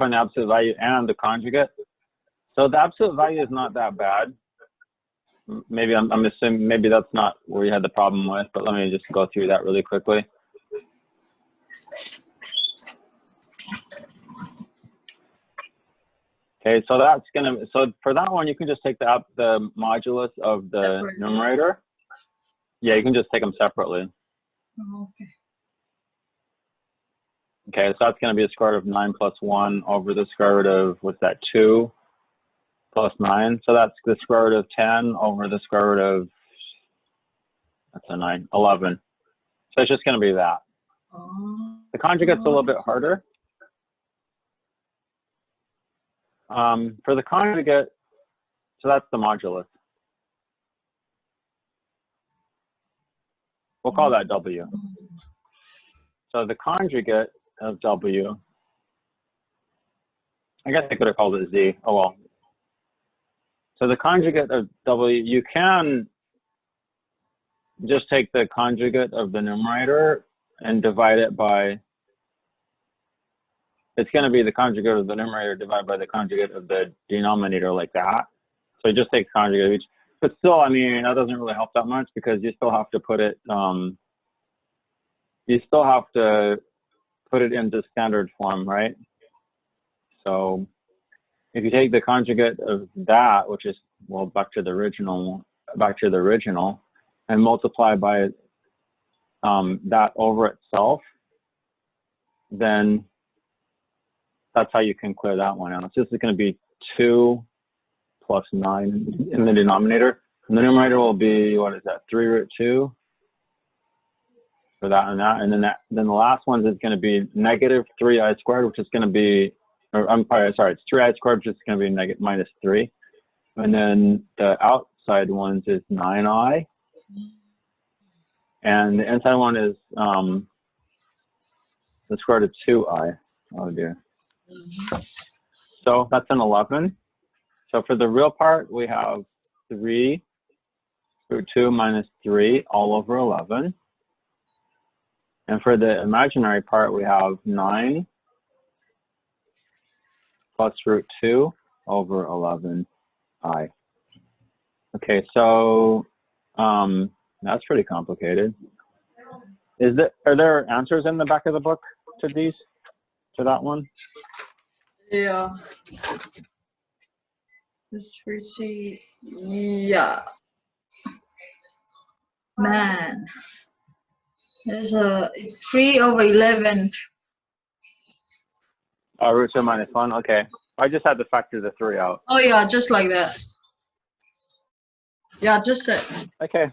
find the absolute value and the conjugate. So the absolute value is not that bad. Maybe I'm assuming maybe that's not where you had the problem with, but let me just go through that really quickly. Okay, so that's gonna, so for that one, you can just take the modulus of the numerator. Yeah, you can just take them separately. Oh, okay. Okay, so that's gonna be the square root of 9 plus 1 over the square root of, what's that, 2 plus 9. So that's the square root of 10 over the square root of, that's a 9, 11. So it's just gonna be that. The conjugate's a little bit harder. For the conjugate, so that's the modulus. We'll call that W. So the conjugate of W, I guess I could have called it Z. Oh well. So the conjugate of W, you can just take the conjugate of the numerator and divide it by, it's going to be the conjugate of the numerator divided by the conjugate of the denominator, like that. So you just take the conjugate of each. But still, I mean, that doesn't really help that much because you still have to put it, into standard form, right? So if you take the conjugate of that, which is, well, back to the original, and multiply by that over itself, then that's how you can clear that one out. So this is going to be 2 plus 9 in the denominator. And the numerator will be, what is that, 3 root 2 for that and that. And then the last one is going to be negative 3i squared, which is going to be, or I'm sorry, it's 3i squared, which is going to be minus 3. And then the outside ones is 9i. And the inside one is the square root of 2i. Oh dear. So that's an 11. So for the real part, we have 3 root 2 minus 3 all over 11. And for the imaginary part, we have 9 plus root 2 over 11i. Okay, so that's pretty complicated. Are there answers in the back of the book to these, to that one? Yeah. It's pretty, yeah. Man. There's a 3 over 11. Oh, root 2 minus 1, okay. I just had to factor the 3 out. Oh yeah, just like that. Yeah, just it. Okay.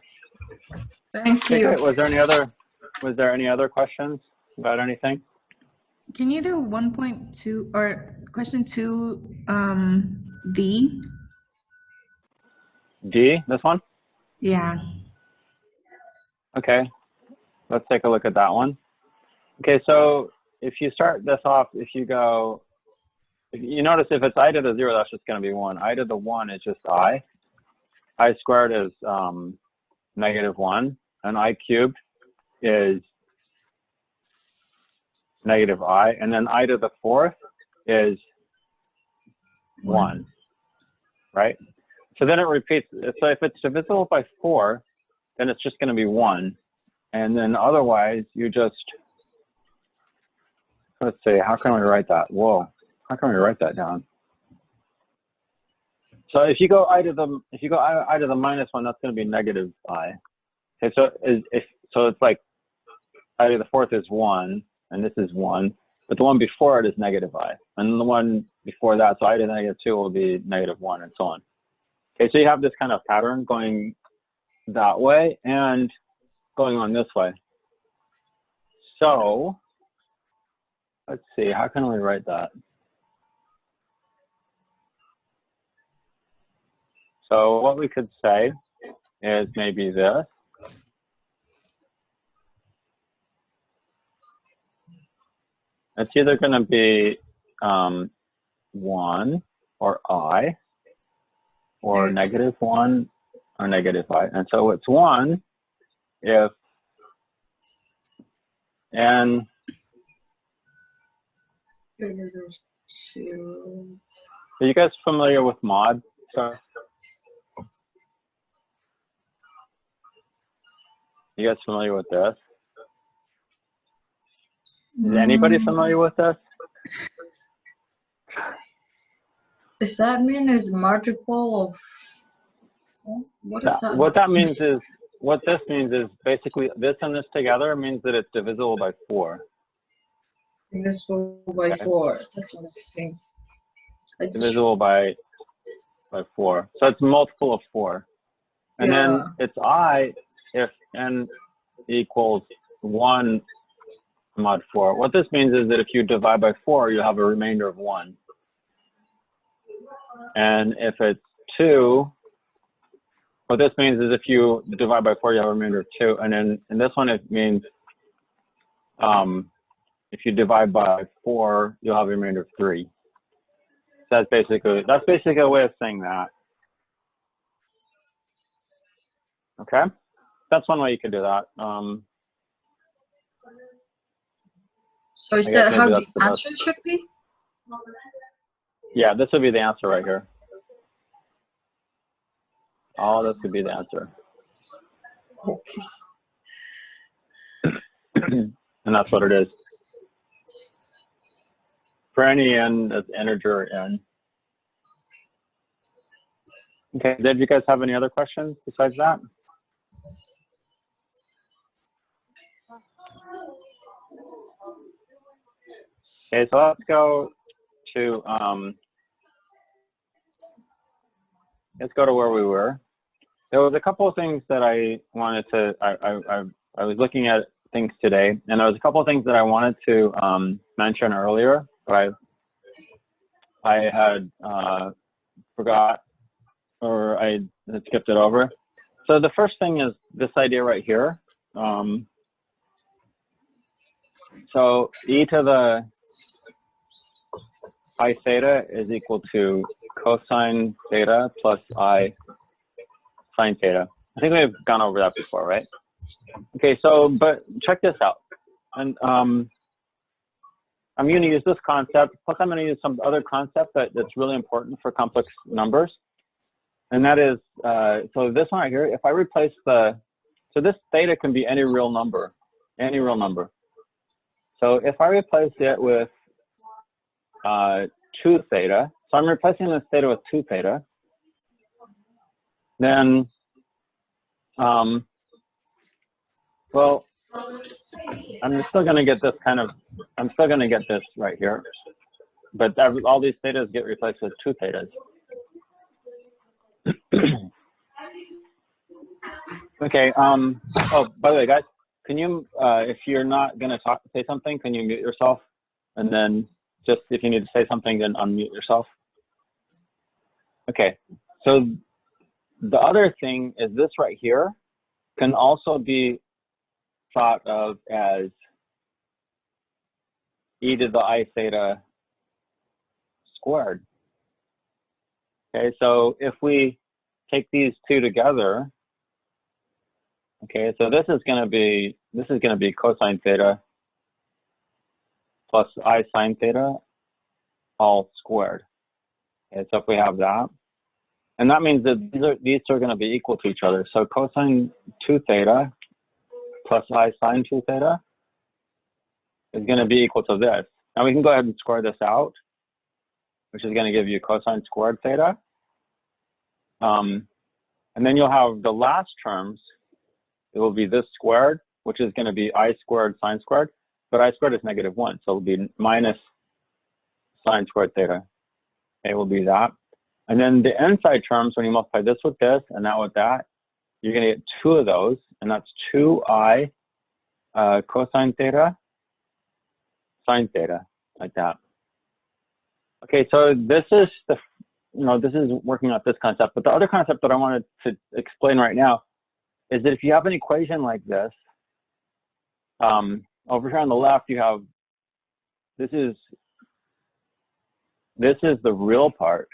Thank you. Great. Was there any other questions about anything? Can you do 1.2 or question 2, D? D, this one? Yeah. Okay. Let's take a look at that one. Okay, so if you start this off, if you notice if it's I to the 0, that's just going to be 1. I to the 1 is just I. I squared is negative 1, and I cubed is negative I, and then I to the 4th is 1, right? So then it repeats. So if it's divisible by 4, then it's just going to be 1. And then otherwise, you just, let's see, how can we write that? Whoa, how can we write that down? So if you go I to the minus 1, that's going to be negative I. Okay, so it's like I to the 4th is 1, and this is 1, but the one before it is negative I, and the one before that, so I to the negative 2 will be negative 1, and so on. Okay, so you have this kind of pattern going that way and going on this way. So let's see, how can we write that? So what we could say is maybe this. It's either going to be 1 or I, or negative 1 or negative I. And so it's 1 if n 2. Are you guys familiar with mod? So, you guys familiar with this? Is anybody familiar with this? Does that mean it's multiple of? What is that? What that means is, what this means is basically this and this together means that it's divisible by 4. Divisible by 4. That's what I think. Divisible by 4. So it's multiple of 4. And then it's I if n equals 1 mod 4. What this means is that if you divide by 4, you have a remainder of 1. And if it's 2, what this means is if you divide by 4, you have a remainder of 2. And then in this one, it means if you divide by 4, you'll have a remainder of 3. So that's basically a way of saying that. Okay, that's one way you could do that. So is that how the answer should be? Yeah, this would be the answer right here. All this could be the answer. Okay. And that's what it is. For any n that's integer n. Okay, did you guys have any other questions besides that? Okay, so let's go to where we were. There was a couple of things that I wanted to. I was looking at things today, and there was a couple of things that I wanted to mention earlier, but I had forgot, or I had skipped it over. So the first thing is this idea right here. So e to the I theta is equal to cosine theta plus I sine theta. I think we've gone over that before, right? Okay, so, but check this out. And I'm going to use this concept, plus I'm going to use some other concept that's really important for complex numbers. And that is, so this one right here, if I replace so this theta can be any real number, any real number. So if I replace it with 2 theta, so I'm replacing this theta with 2 theta, then, well, I'm still going to get this I'm still going to get this right here, but all these thetas get replaced with 2 thetas. Okay, oh, by the way, guys, can you, if you're not going to say something, can you mute yourself? And then just if you need to say something, then unmute yourself. Okay, so the other thing is this right here can also be thought of as e to the I theta squared. Okay, so if we take these two together, okay, so this is going to be cosine theta plus I sine theta all squared. Okay, so if we have that, and that means that these are going to be equal to each other. So cosine 2 theta plus I sine 2 theta is going to be equal to this. Now we can go ahead and square this out, which is going to give you cosine squared theta. And then you'll have the last terms. It will be this squared, which is going to be I squared sine squared, but I squared is -1, so it will be minus sine squared theta. It will be that. And then the inside terms, when you multiply this with this and that with that, you're going to get 2 of those, and that's 2I cosine theta sine theta, like that. Okay, so this is this is working out this concept, but the other concept that I wanted to explain right now is that if you have an equation like this, over here on the left you have, this is the real part,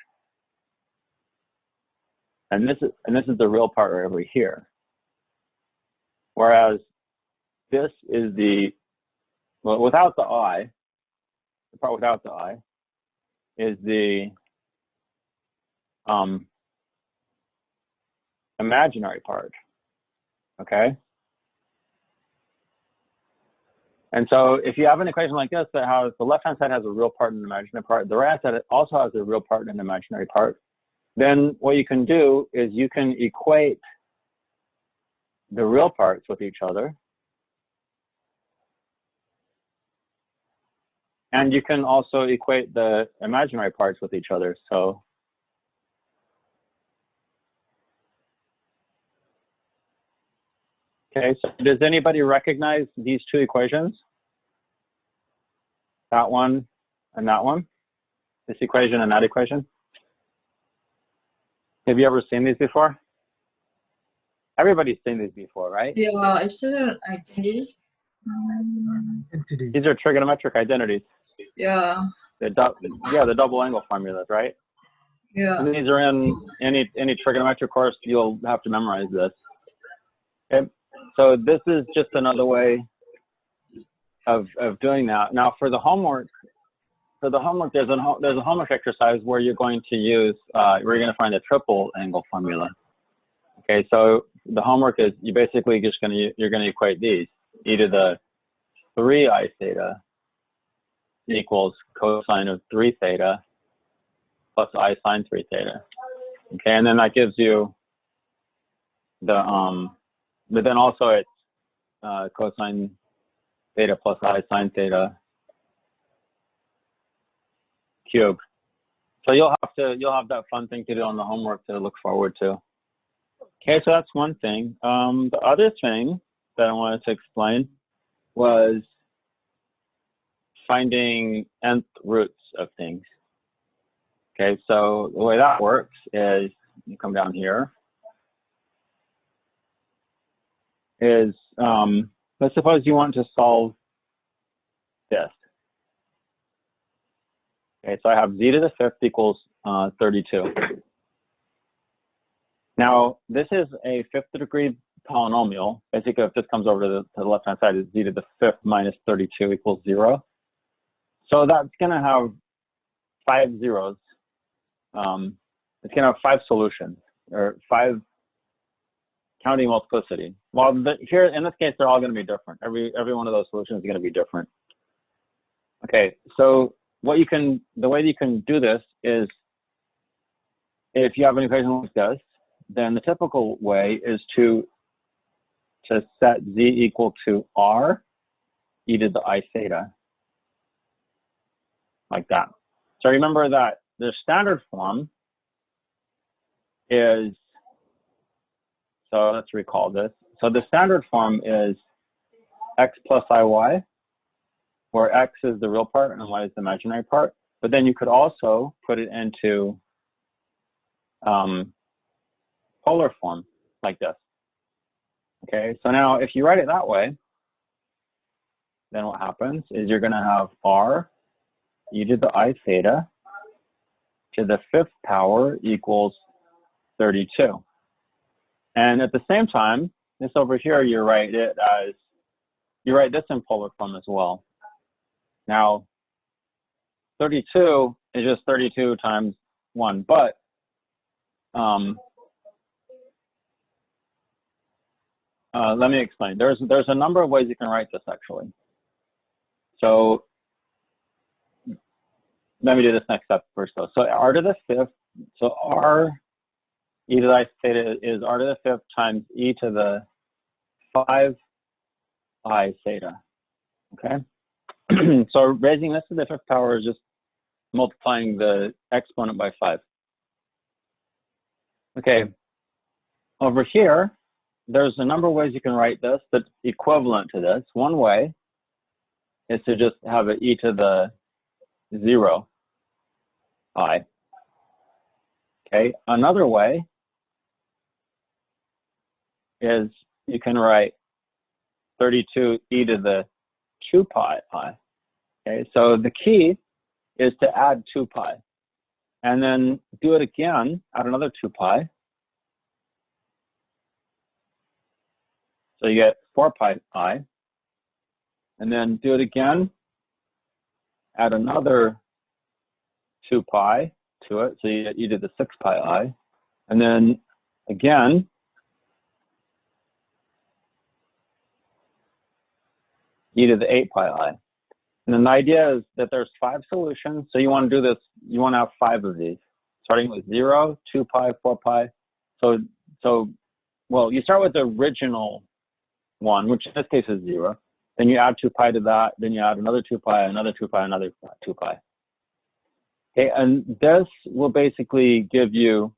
and this is the real part right over here. Whereas this is the, well, without the I, the part without the I, is the imaginary part, okay? And so if you have an equation like this that has the left-hand side has a real part and an imaginary part, the right-hand side also has a real part and an imaginary part, then what you can do is you can equate the real parts with each other. And you can also equate the imaginary parts with each other. So okay, so does anybody recognize these two equations? That one and that one? This equation and that equation? Have you ever seen these before? Everybody's seen these before, right? Yeah, is it an identity? These are trigonometric identities. Yeah. The double angle formulas, right? Yeah. And these are in any trigonometric course. You'll have to memorize this. Okay, so this is just another way of doing that. Now for the homework, there's a homework exercise where you're going to use you're going to find the triple angle formula. Okay, so the homework is you're going to equate these. E to the 3I theta equals cosine of 3 theta plus I sine 3 theta. Okay, and then that gives you the but then also it's cosine theta plus I sine theta cubed. So you'll have that fun thing to do on the homework to look forward to. Okay, so that's one thing. The other thing that I wanted to explain was finding nth roots of things. Okay, so the way that works is you come down here. Let's suppose you want to solve this. Okay, so I have z to the 5th equals 32. Now, this is a 5th degree polynomial. Basically, if this comes over to the left-hand side, is z to the 5th minus 32 equals 0. So that's going to have 5 zeros. It's going to have 5 solutions, or 5 counting multiplicity. Well, here, in this case, they're all going to be different. Every one of those solutions is going to be different. Okay, so the way you can do this is, if you have an equation like this, then the typical way is to set z equal to r e to the I theta, like that. So remember that the standard form is, so let's recall this. So the standard form is x plus iy, where x is the real part and y is the imaginary part. But then you could also put it into polar form, like this. Okay, so now if you write it that way, then what happens is you're going to have r e to the I theta to the 5th power equals 32. And at the same time, this over here, you write this in polar form as well. Now, 32 is just 32 times 1, but let me explain. There's a number of ways you can write this, actually. So let me do this next step first, though. So r to the 5th, so r e to the I theta is r to the 5th times e to the 5 I theta, okay? So raising this to the 5th power is just multiplying the exponent by 5. Okay, over here, there's a number of ways you can write this that's equivalent to this. One way is to just have an e to the 0 I. Okay, another way is you can write 32 e to the 2 pi I. Okay, so the key is to add 2 pi. And then do it again, add another 2 pi. So you get 4 pi I. And then do it again, add another 2 pi to it, so you did the 6 pi I. And then again, you did the 8 pi I. And then the idea is that there's 5 solutions, so you want to do this, you want to have 5 of these, starting with 0, 2 pi, 4 pi. Well, you start with the original one, which in this case is 0. Then you add 2 pi to that, then you add another 2 pi, another 2 pi, another 2 pi. Okay, and this will basically give you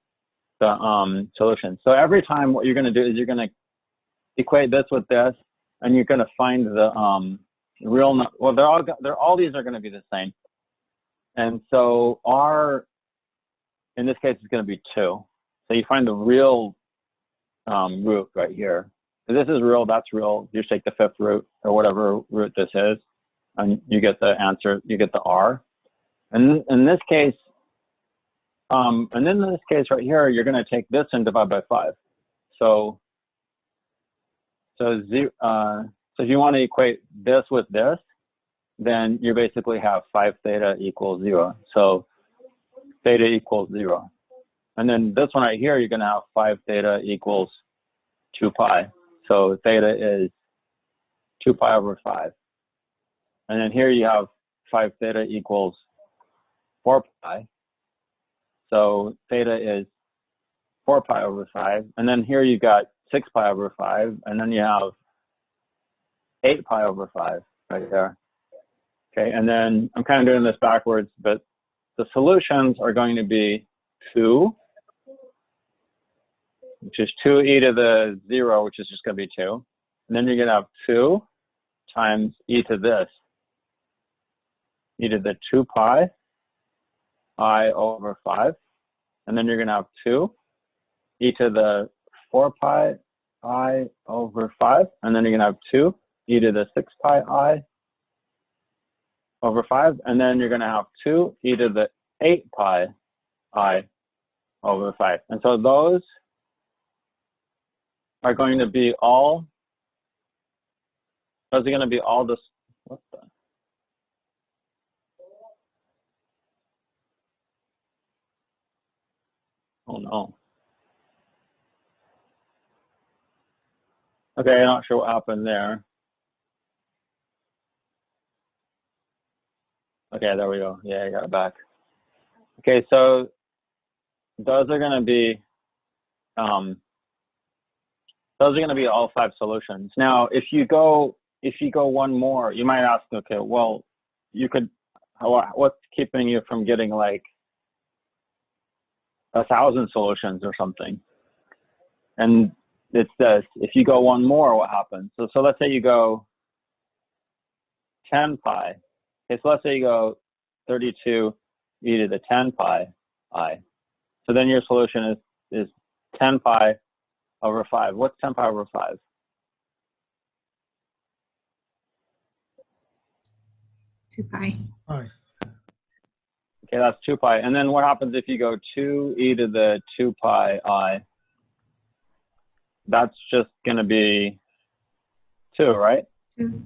the solution. So every time what you're going to do is you're going to equate this with this, and you're going to find the real, well, all these are going to be the same. And so R, in this case, is going to be 2. So you find the real root right here. So this is real, that's real. You just take the 5th root or whatever root this is, and you get the answer, you get the R. And in this case, and then in this case right here, you're going to take this and divide by 5. So if you want to equate this with this, then you basically have 5 theta equals 0. So theta equals 0. And then this one right here, you're going to have 5 theta equals 2 pi. So theta is 2 pi over 5. And then here you have 5 theta equals 4 pi. So theta is 4 pi over 5. And then here you got 6 pi over 5. And then you have 8 pi over 5 right there. Okay, and then I'm kind of doing this backwards, but the solutions are going to be 2, which is 2e to the 0, which is just going to be 2. And then you're going to have 2 times e to this, e to the 2 pi I over 5. And then you're going to have 2 e to the 4 pi I over 5. And then you're going to have 2 e to the 6 pi I over 5. And then you're going to have 2 e to the 8 pi I over 5. And so those are going to be all, this, what the? Oh no. Okay, I'm not sure what happened there. Okay, there we go. Yeah, I got it back. Okay, so those are going to be all 5 solutions. Now, if you go one more, you might ask, okay, well, you could, what's keeping you from getting like 1,000 solutions or something? And it's this: if you go one more, what happens? So let's say you go 10 pi. Okay, so let's say you go 32 e to the 10 pi I. So then your solution is 10 pi over 5. What's 10 pi over 5? Two pi. Hi. Okay, that's 2 pi. And then what happens if you go 2 e to the 2 pi I? That's just going to be 2, right? 2.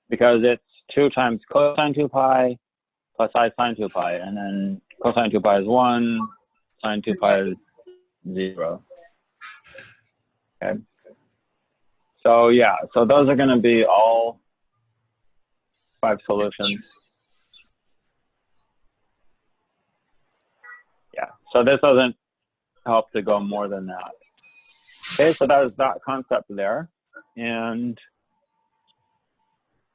Because it's 2 times cosine 2 pi plus I sine 2 pi. And then cosine 2 pi is 1, sine 2 pi is 0. Okay. So yeah, so those are going to be all 5 solutions. Yeah, so this doesn't help to go more than that. Okay, so that is that concept there. And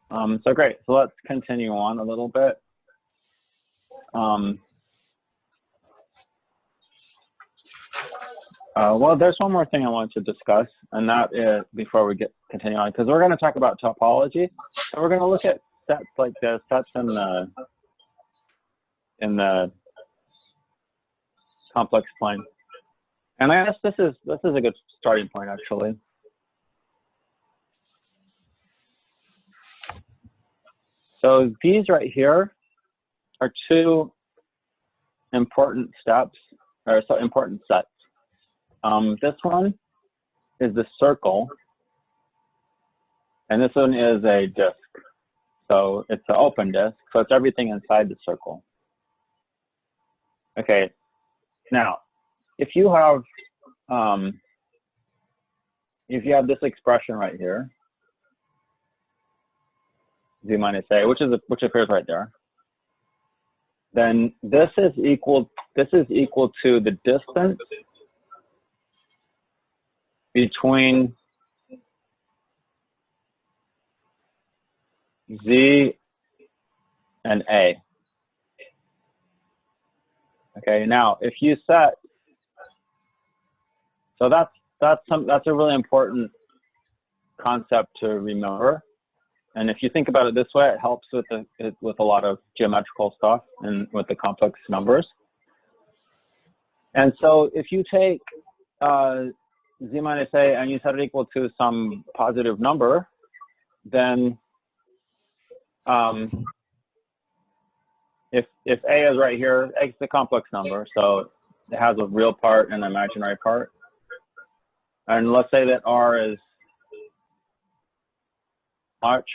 so great, so let's continue on a little bit. Well, there's one more thing I want to discuss, and that is, before we continue on, because we're going to talk about topology. So we're going to look at sets like this, sets in the complex plane. And I guess this is a good starting point, actually. So these right here are 2 important steps, or so important sets. This one is the circle, and this one is a disk. So it's an open disk, so it's everything inside the circle. Okay, now if you have this expression right here, z minus a, which appears right there, then this is equal to the distance between z and a. Okay, now if you set, so that's a really important concept to remember. And if you think about it this way, it helps with a lot of geometrical stuff and with the complex numbers. And so if you take z minus a and you set it equal to some positive number, then if a is right here, a is a complex number, so it has a real part and an imaginary part. And let's say that r is much,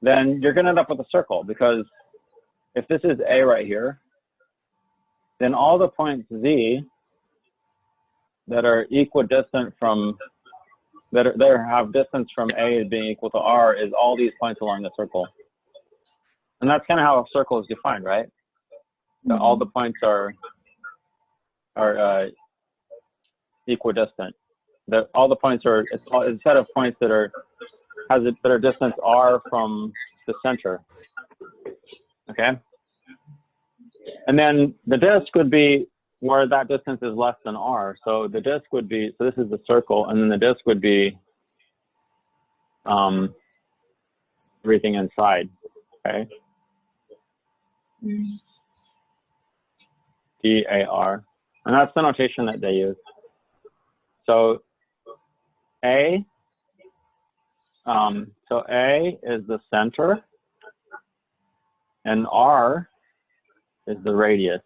then you're going to end up with a circle, because if this is a right here, then all the points z that are equidistant from, that have distance from a being equal to r is all these points along the circle. And that's kind of how a circle is defined, right? That all the points are equidistant. That all the points are, it's a set of points that are distance r from the center. Okay? And then the disk would be where that distance is less than r. So the disk would be, so this is the circle, and then the disk would be everything inside. Okay? DAR. And that's the notation that they use. So A is the center, and R is the radius.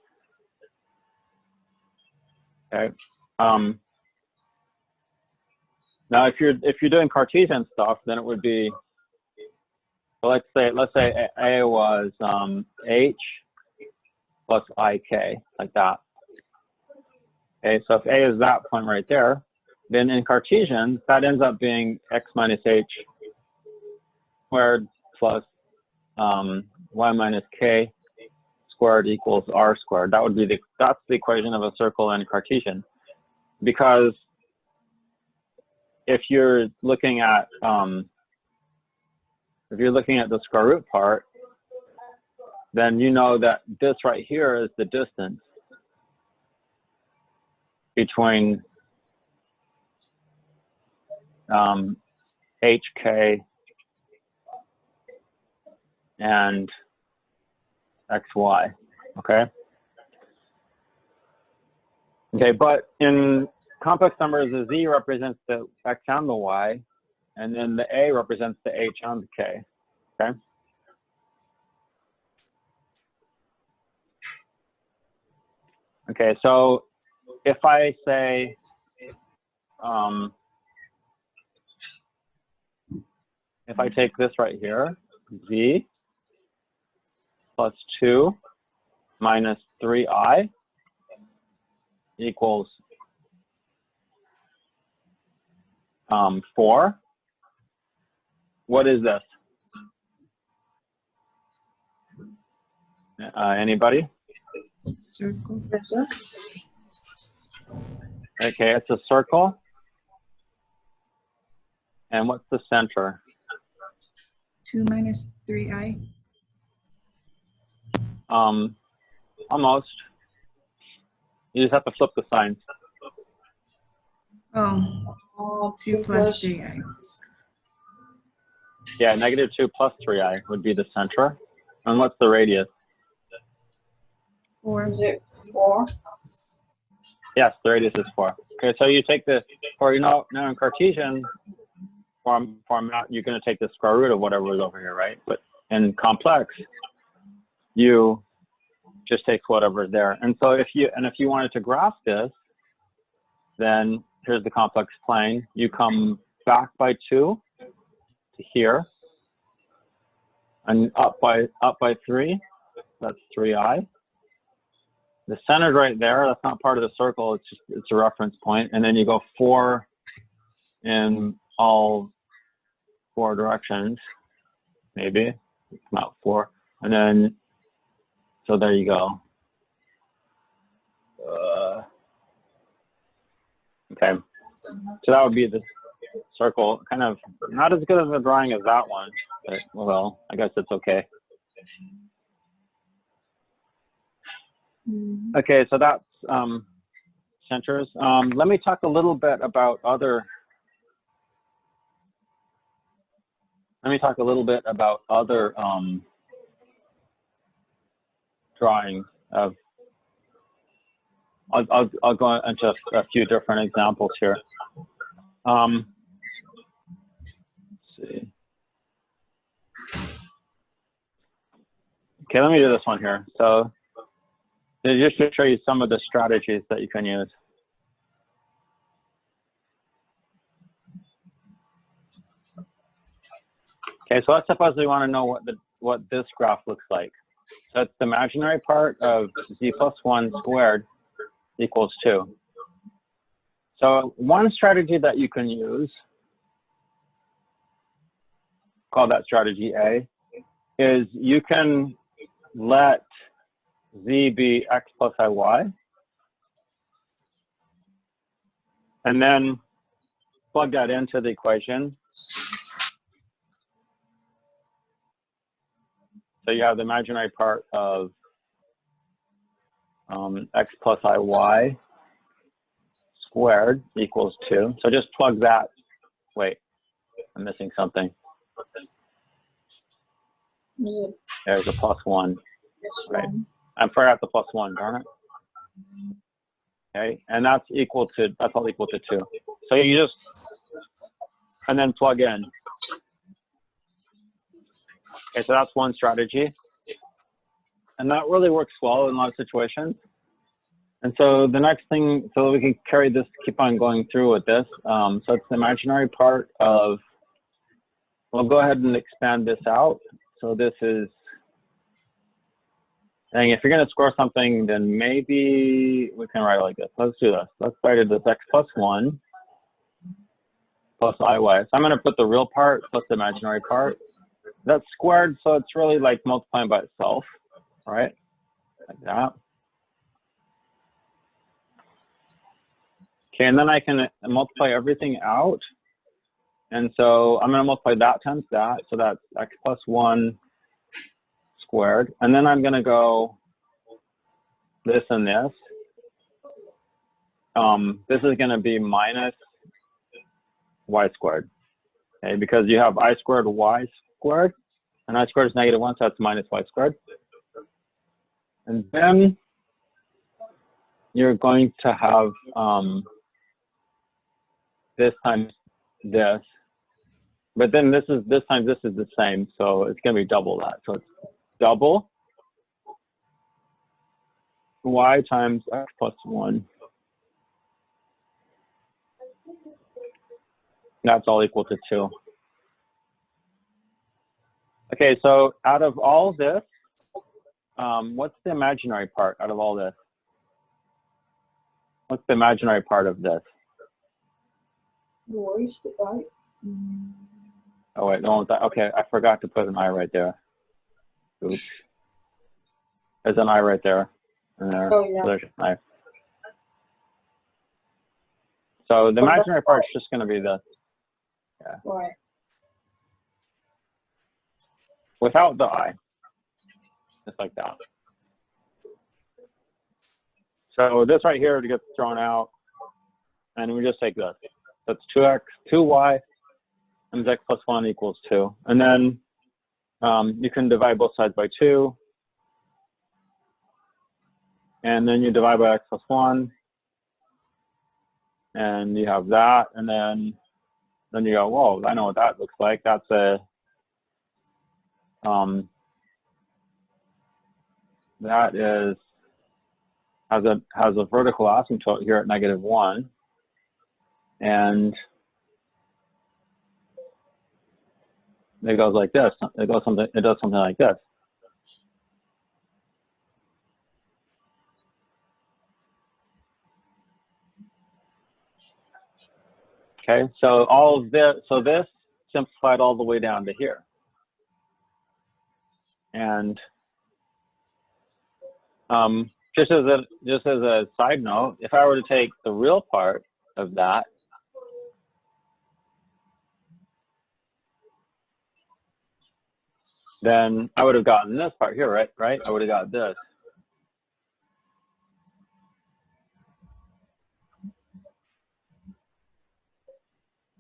Okay. Now, if you're doing Cartesian stuff, then it would be, so let's say A was H plus IK, like that. Okay, so if A is that point right there, then in Cartesian, that ends up being x minus h squared plus y minus k squared equals r squared. That would be that's the equation of a circle in Cartesian. Because if you're looking at the square root part, then you know that this right here is the distance between hk and xy, okay? Okay, but in complex numbers, the z represents the x and the y, and then the a represents the h and the k, okay? Okay, so if I say, if I take this right here, z plus 2 minus 3i equals 4. What is this? Anybody? Circle. Okay, it's a circle. And what's the center? 2 minus 3i. Almost. You just have to flip the signs. Oh, 2 plus 3i. Yeah, negative 2 plus 3i would be the center. And what's the radius? 4. Is it 4? Yes, the radius is 4. Okay, so you take the, or now in Cartesian format, you're going to take the square root of whatever is over here, right? But in complex, you just take whatever is there. And so if you wanted to graph this, then here's the complex plane. You come back by 2 to here, and up by 3. That's 3i. the centered right there, that's not part of the circle, it's a reference point. And then you go 4 in all 4 directions, maybe. Come out 4. And then, so there you go. Okay, so that would be the circle. Kind of not as good as a drawing as that one, but well, I guess it's okay. Okay, so that's centers. Let me talk a little bit about other. Drawings of. I'll go into a few different examples here. Let's see. Okay, let me do this one here. So just to show you some of the strategies that you can use. Okay, so let's suppose we want to know what this graph looks like. So it's the imaginary part of z plus 1 squared equals 2. So one strategy that you can use, call that strategy A, is you can let z be x plus iy, and then plug that into the equation. So you have the imaginary part of x plus iy squared equals 2. So just plug that. Wait, I'm missing something. Yeah. There's a plus 1. Right. One. I forgot the plus 1, darn it. Okay, and that's all equal to 2. So you just, and then plug in. Okay, so that's one strategy. And that really works well in a lot of situations. And so the next thing, so we can carry this, keep on going through with this. So it's the imaginary part of, we'll go ahead and expand this out. So this is, and if you're going to score something, then maybe we can write it like this. Let's do this. Let's write it as x plus 1 plus iy. So I'm going to put the real part plus the imaginary part. That's squared, so it's really like multiplying by itself, right? Like that. Okay, and then I can multiply everything out. And so I'm going to multiply that times that. So that's x plus 1 squared. And then I'm going to go this and this. This is going to be minus y squared. Okay, because you have I squared y squared. And I squared is -1, so that's minus y squared. And then you're going to have this times this. But then this time this is the same, so it's going to be double that. So it's double y times x plus 1. That's all equal to 2. Okay, so out of all this, what's the imaginary part out of all this? What's the imaginary part of this? Where's the I? Oh wait, no, okay, I forgot to put an I right there. Oops. There's an I right there. And there. Oh, yeah. So there's an I. So the So imaginary that's part is just going to be this. Yeah. Right. Without the I. Just like that. So this right here gets thrown out. And we just take this. So it's 2y times x plus 1 equals 2. And then you can divide both sides by 2. And then you divide by x plus 1. And you have that. And then you go, whoa, I know what that looks like. That's a, that is, has a vertical asymptote here at -1. And it goes like this. It does something like this. Okay, so all of this, so this simplified all the way down to here. And just as a side note, if I were to take the real part of that, then I would have gotten this part here, right? I would have got this.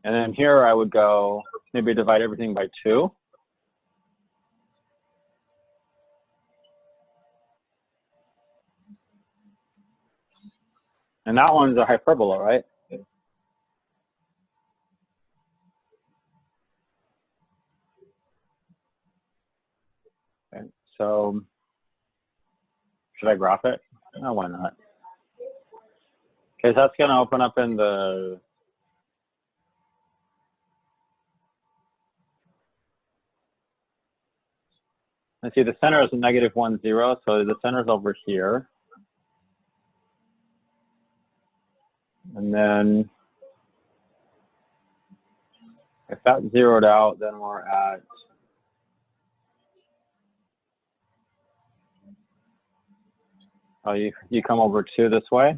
And then here I would go, maybe divide everything by 2. And that one's a hyperbola, right? Okay, so should I graph it? No, why not? Okay, so that's going to open up in the, let's see, the center is -1, 0, so the center's over here. And then if that's zeroed out, then we're at, oh, you come over 2 this way.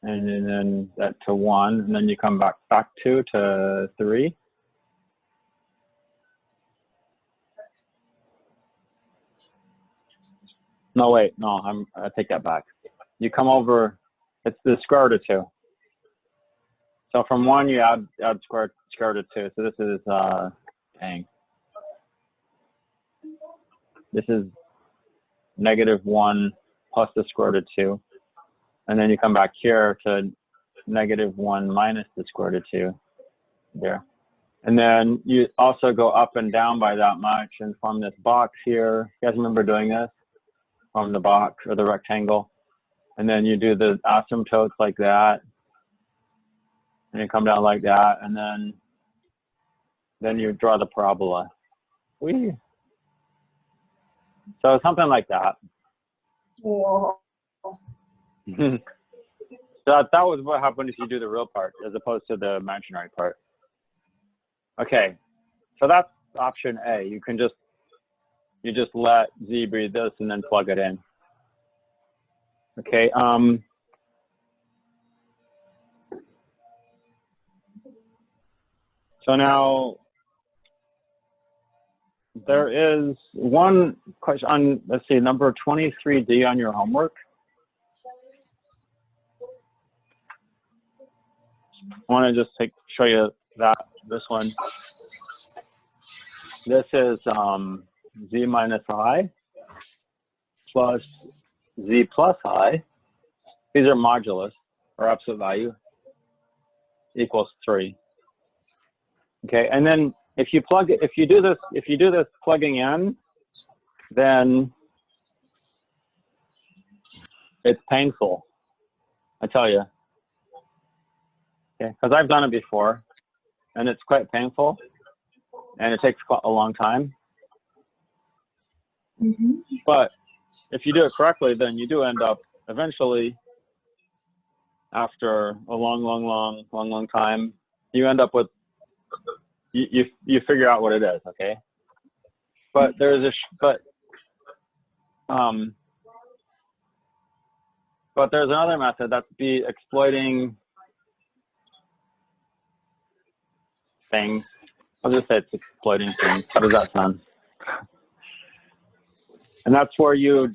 And then that to 1, and then you come back 2 to 3. No, wait, no, I take that back. You come over, it's the square root of 2. So from 1, you add square root of 2. So this is, dang. This is -1 plus the square root of 2. And then you come back here to -1 minus the square root of 2 there. And then you also go up and down by that much and form this box here. You guys remember doing this? From the box or the rectangle. And then you do the asymptotes like that. And you come down like that. And then you draw the parabola. Whee. So something like that. Whoa. So that was what happened if you do the real part as opposed to the imaginary part. Okay, so that's option A. You just let Z be this and then plug it in. Okay. So now there is one question on, let's see, number 23D on your homework. I want to just show you this one. This is Z minus I plus Z plus I. These are modulus or absolute value equals 3. Okay, and then if you do this plugging in, then it's painful, I tell you. Okay, because I've done it before, and it's quite painful, and it takes a long time. Mm-hmm. But if you do it correctly, then you do end up eventually, after a long time, you end up with you figure out what it is. Okay, but there's but there's another method that's exploiting things. I'll just say it's exploiting things. How does that sound? And that's where you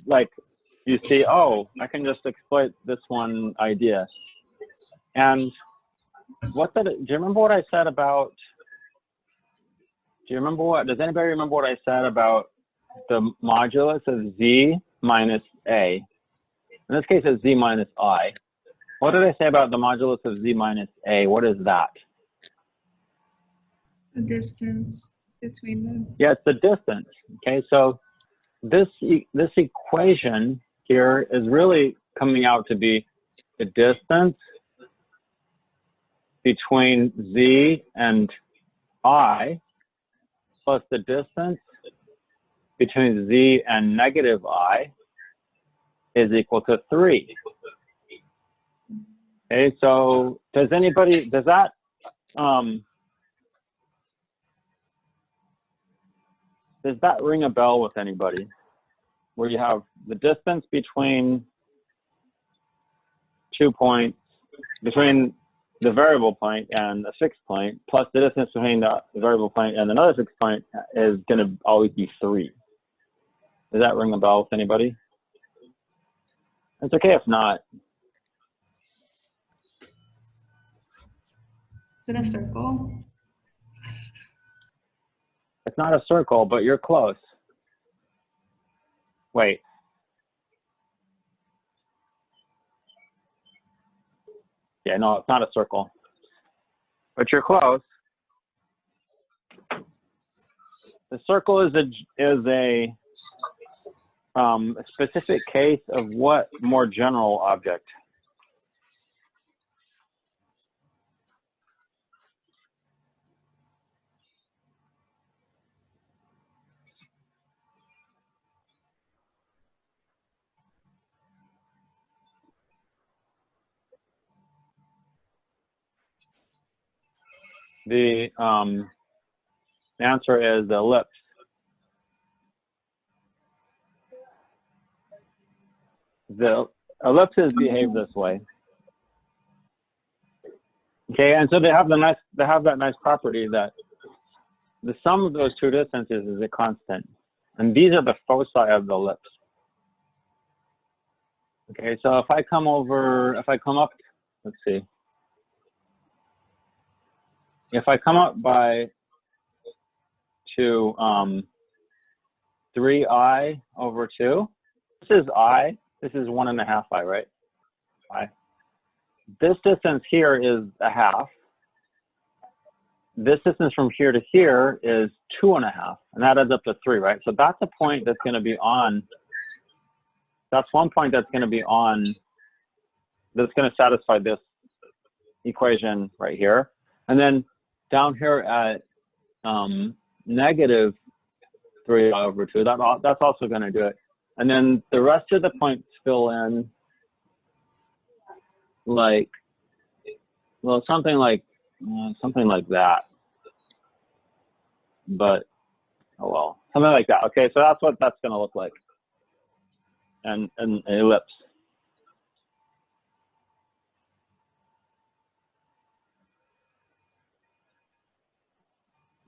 see, oh, I can just exploit this one idea. And do you remember what I said about, does anybody remember what I said about the modulus of Z minus A? In this case, it's Z minus I. What did I say about the modulus of Z minus A? What is that? The distance between them. Yeah, it's the distance. Okay, so this equation here is really coming out to be the distance between Z and I plus the distance between Z and negative I is equal to 3. Okay, so does that ring a bell with anybody? Where you have the distance between 2 points, between the variable point and a fixed point, plus the distance between the variable point and another fixed point is going to always be 3. Does that ring a bell with anybody? It's okay if not. Is it a circle? It's not a circle, but you're close. Wait. Yeah, no, it's not a circle. But you're close. The circle is a specific case of what more general object? The answer is the ellipse. The ellipses behave this way. Okay, and so they have that nice property that the sum of those two distances is a constant, and these are the foci of the ellipse. Okay, so if I come up, let's see. If I come up to 3i over 2, this is I, this is 1.5 I, right? I. This distance here is a half. This distance from here to here is 2.5, and that adds up to 3, right? So that's a point that's going to be on, that's one point that's going to be on, that's going to satisfy this equation right here. And then down here at negative 3 over 2, that's also going to do it. And then the rest of the points fill in like, well, something like that. But, oh well, something like that. Okay, so that's what that's going to look like. And an ellipse.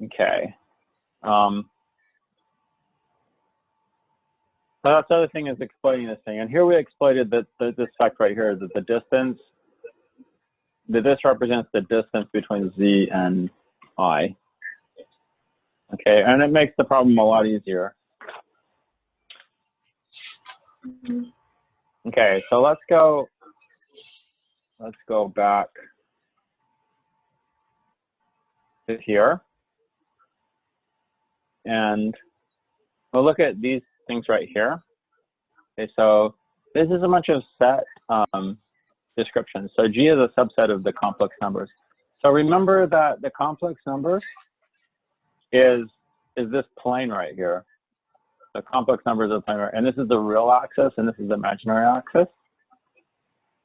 Okay. So that's the other thing is exploiting this thing. And here we exploited that this fact right here is that the distance, that this represents the distance between z and I. Okay, and it makes the problem a lot easier. Okay, so let's go back to here. And we'll look at these things right here. Okay, so this is a bunch of set descriptions. So G is a subset of the complex numbers. So remember that the complex number is this plane right here. The complex numbers are plane right, and this is the real axis, and this is the imaginary axis.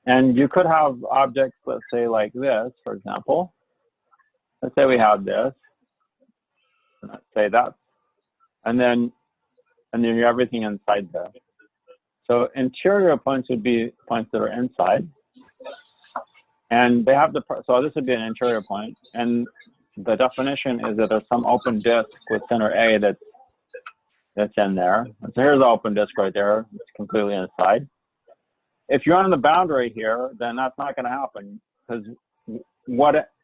And you could have objects, let's say like this, for example. Let's say we have this. Let's say that, and then you have everything inside there. So interior points would be points that are inside, and they have so this would be an interior point, and the definition is that there's some open disk with center A that's in there. So here's the open disk right there. It's completely inside. If you're on the boundary here, then that's not going to happen, because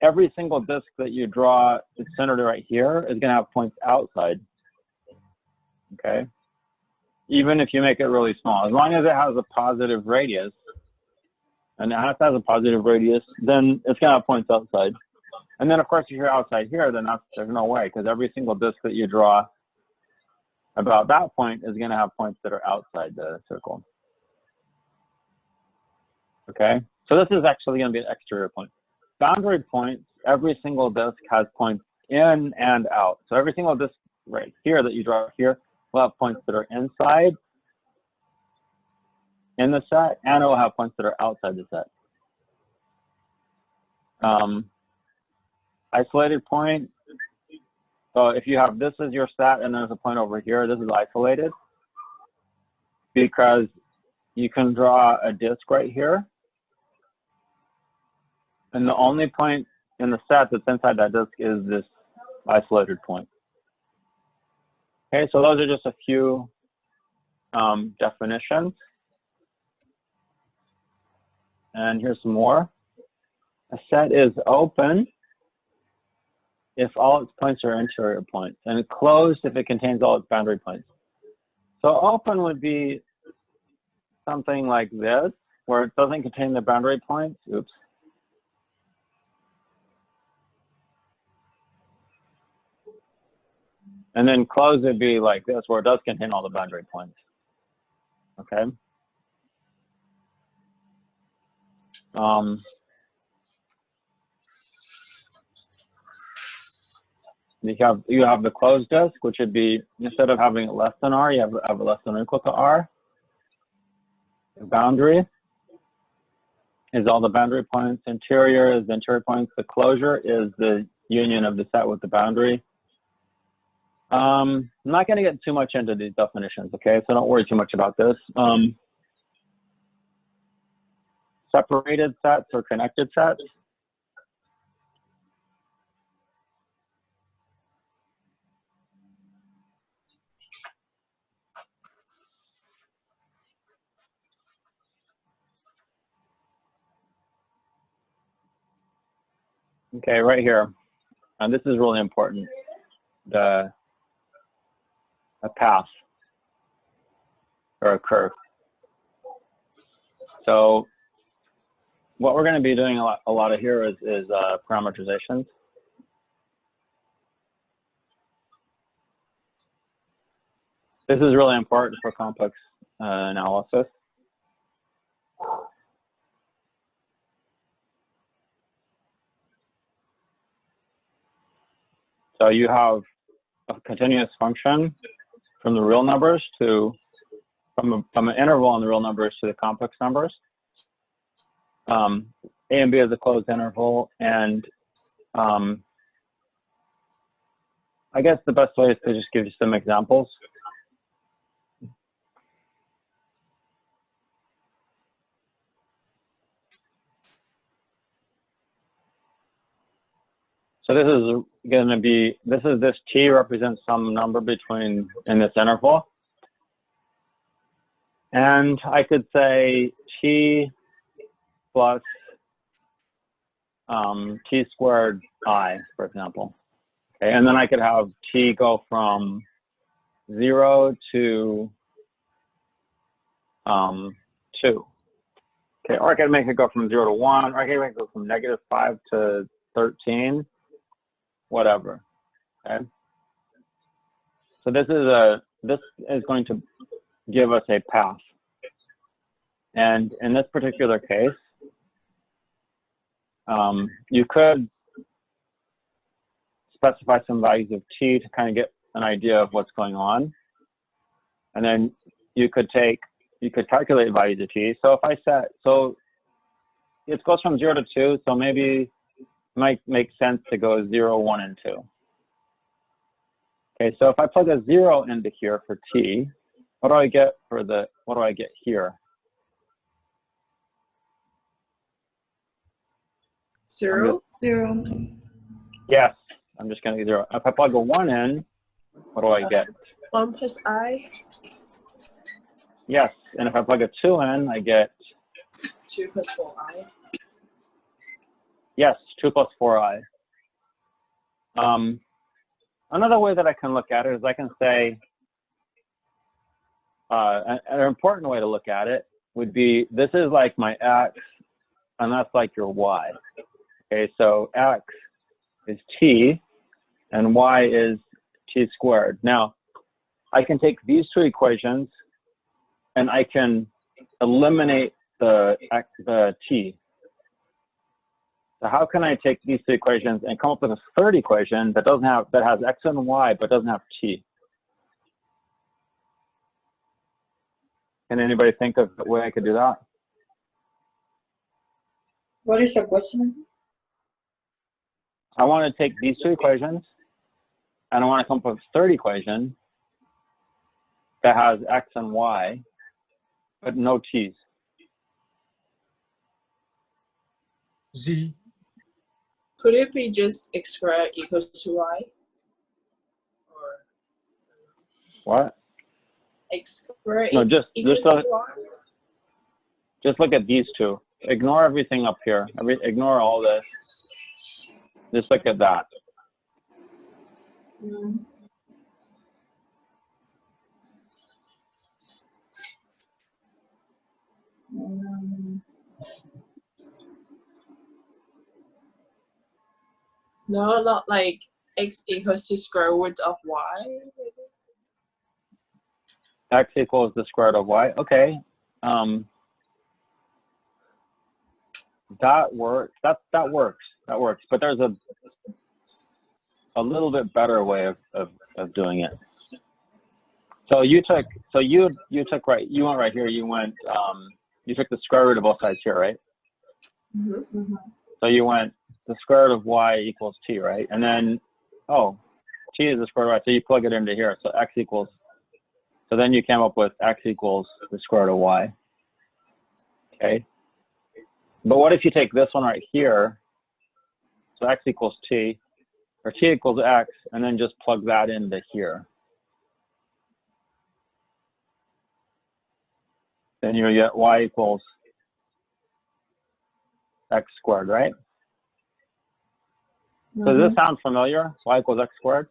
every single disk that you draw that's centered right here is going to have points outside. Okay. Even if you make it really small, as long as it has a positive radius, and it has a positive radius, then it's going to have points outside. And then, of course, if you're outside here, then there's no way, because every single disk that you draw about that point is going to have points that are outside the circle. Okay, so this is actually going to be an exterior point. Boundary points, every single disk has points in and out. So every single disk right here that you draw here will have points that are inside in the set, and it will have points that are outside the set. isolated point. So if you have this as your set and there's a point over here, this is isolated because you can draw a disk right here. And the only point in the set that's inside that disk is this isolated point. Okay, so those are just a few definitions. And here's some more. A set is open if all its points are interior points, and closed if it contains all its boundary points. So open would be something like this, where it doesn't contain the boundary points. Oops. And then closed would be like this, where it does contain all the boundary points. Okay. You have the closed disk, which would be, instead of having it less than R, you have it less than or equal to R. The boundary is all the boundary points. Interior is the interior points. The closure is the union of the set with the boundary. I'm not going to get too much into these definitions, okay? So don't worry too much about this. Separated sets or connected sets. Okay, right here. And this is really important. A path or a curve. So what we're going to be doing a lot of here is parametrization. This is really important for complex analysis. So you have a continuous function from the real numbers to, from an interval on the real numbers to the complex numbers. A and B is a closed interval, and I guess the best way is to just give you some examples. So this is going to be, this T represents some number between, in this interval. And I could say T plus T squared I, for example. Okay, and then I could have T go from 0 to 2. Okay, or I could make it go from 0 to 1, or I could make it go from -5 to 13. Whatever. Okay. So this is going to give us a path. And in this particular case, you could specify some values of T to kind of get an idea of what's going on. And then you could calculate values of T. So if I set, so it goes from 0 to 2, so maybe might make sense to go 0, 1, and 2. Okay, so if I plug a 0 into here for T, what do I get here? 0. Yes, I'm just going to get 0. If I plug a 1 in, what do I get? 1 plus I. Yes, and if I plug a 2 in, I get 2 plus 4I. Yes, 2 plus 4I. Another way that I can look at it is I can say, an important way to look at it would be, this is like my X, and that's like your Y. Okay, so X is T, and Y is T squared. Now, I can take these two equations, and I can eliminate the T. So how can I take these two equations and come up with a third equation that has X and Y but doesn't have T? Can anybody think of a way I could do that? What is the question? I want to take these two equations and I want to come up with a third equation that has x and y, but no t's. Z. Could it be just x squared equals to y? Or What? x squared No, just equals to y? just look at these two. Ignore everything up here. Ignore all this. Just look at that. Mm. Mm. No, not like x equals to square root of y. X equals the square root of y. Okay. That works. That works. That works. But there's a little bit better way of doing it. So you took right. You went right here. You took the square root of both sides here, right? Mm-hmm. Mhm. So you went the square root of y equals t, right? And then, oh, t is the square root of y. So you plug it into here. So x equals. So then you came up with x equals the square root of y. Okay. But what if you take this one right here? So x equals t, or t equals x, and then just plug that into here. Then you get y equals x squared, right? So does this sound familiar? Y equals x squared?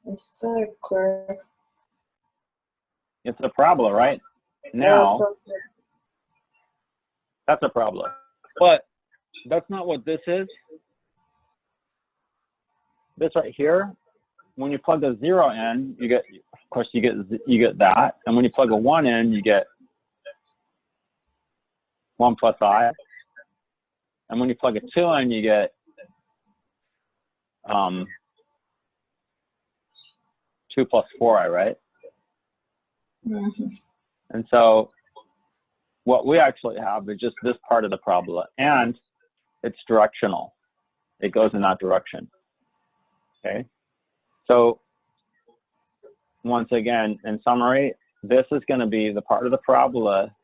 It's a curve. It's a parabola, right? Now, that's a parabola. But that's not what this is. This right here, when you plug a 0 in, you get, of course, you get that. And when you plug a 1 in, you get 1 plus I. And when you plug a 2 in, you get 2 plus 4i, right? Mhm. And so what we actually have is just this part of the parabola, and it's directional. It goes in that direction. Okay. So once again, in summary, this is going to be the part of the parabola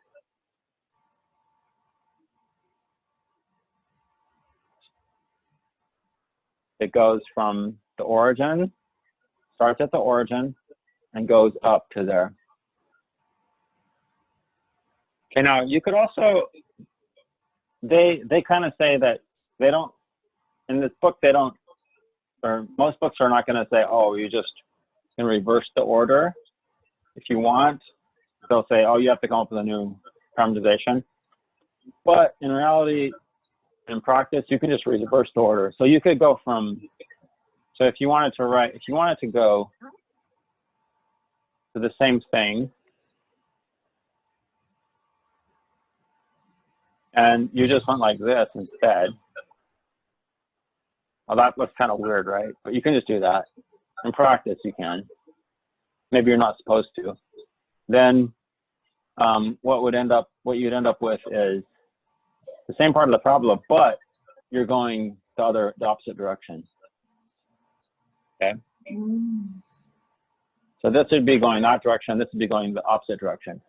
that goes from the origin, starts at the origin, and goes up to there. Okay, now you could also, they kind of say that they don't, in this book, they don't, or most books are not going to say, oh, you just can reverse the order if you want. They'll say, oh, you have to come up with a new parameterization. But in reality, in practice, you can just reverse the order. So you could go from, so if you wanted to go to the same thing, and you just went like this instead, well, that looks kind of weird, right? But you can just do that. In practice, you can. Maybe you're not supposed to. Then what you'd end up with is the same part of the problem, but you're going the opposite direction. Okay. So this would be going that direction. This would be going the opposite direction.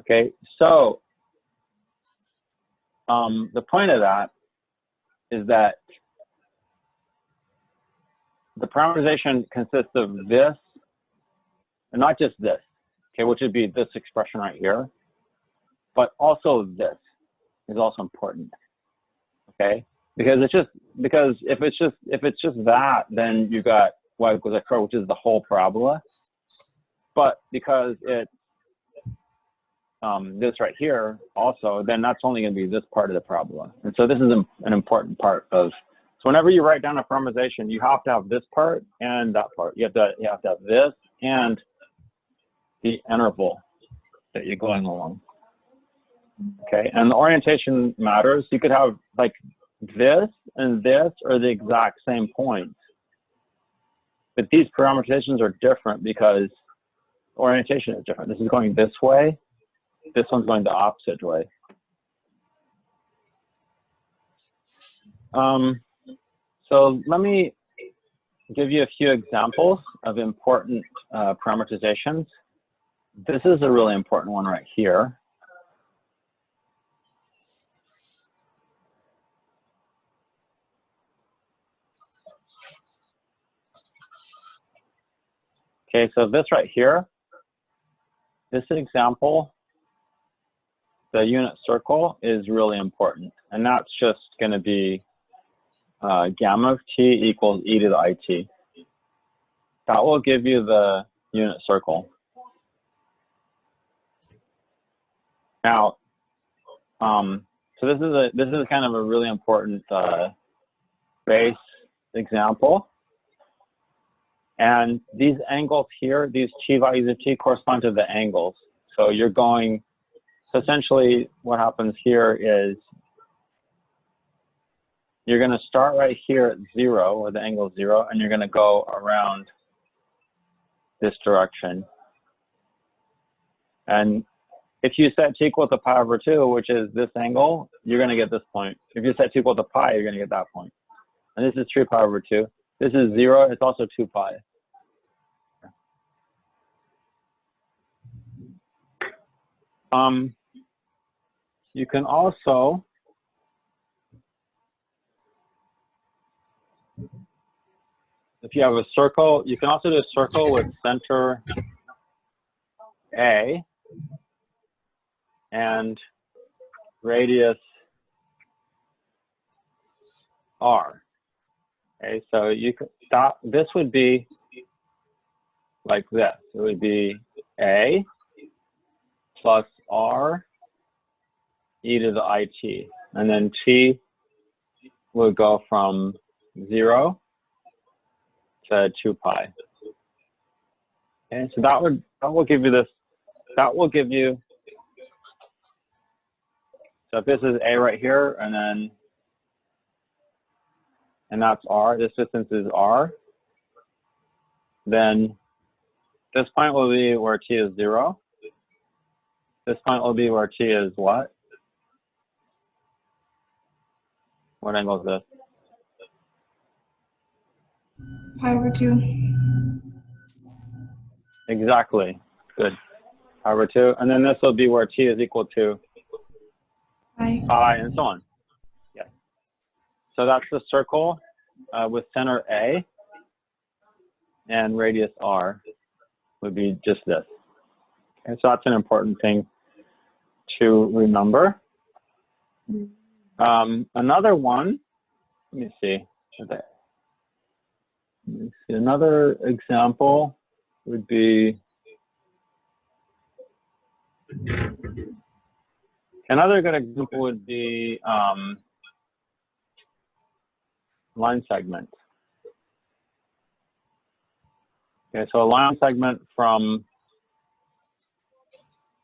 Okay. So the point of that is that the parameterization consists of this, and not just this, okay, which would be this expression right here, but also this is also important, okay? Because if it's just that, then you got y equals x squared, which is the whole parabola. But because it's this right here also, then that's only going to be this part of the parabola. And so this is an important part of. So whenever you write down a parameterization, you have to have this part and that part. You have to have this and the interval that you're going along. Okay, and the orientation matters. You could have like this and this are the exact same points, but these parameterizations are different because orientation is different. This is going this way. This one's going the opposite way. So let me give you a few examples of important parametrizations. This is a really important one right here. Okay, so this right here, this example, the unit circle is really important. And that's just going to be gamma of t equals e to the it. That will give you the unit circle. Now, so this is kind of a really important base example. And these angles here, these chi values of t correspond to the angles. So you're going, so essentially what happens here is you're going to start right here at 0, where the angle is 0, and you're going to go around this direction. And if you set t equal to pi over 2, which is this angle, you're going to get this point. If you set t equal to pi, you're going to get that point. And this is 3 pi over 2. This is 0. It's also 2 pi. You can also if you have a circle, you can also do a circle with center A and radius R. Okay, so you could stop. This would be like this. It would be A plus R e to the it, and then t would go from 0 to 2 pi. Okay, so that will give you this. That will give you. So if this is A right here, and that's R, this distance is R, then this point will be where t is 0. This point will be where t is what? What angle is this? Pi over 2. Exactly. Good. Pi over 2. And then this will be where t is equal to pi, and so on. Yes. So that's the circle with center A, and radius R would be just this. Okay, so that's an important thing to remember. Another one, let me see. Another example would be, another good example would be line segment. Okay, so a line segment from,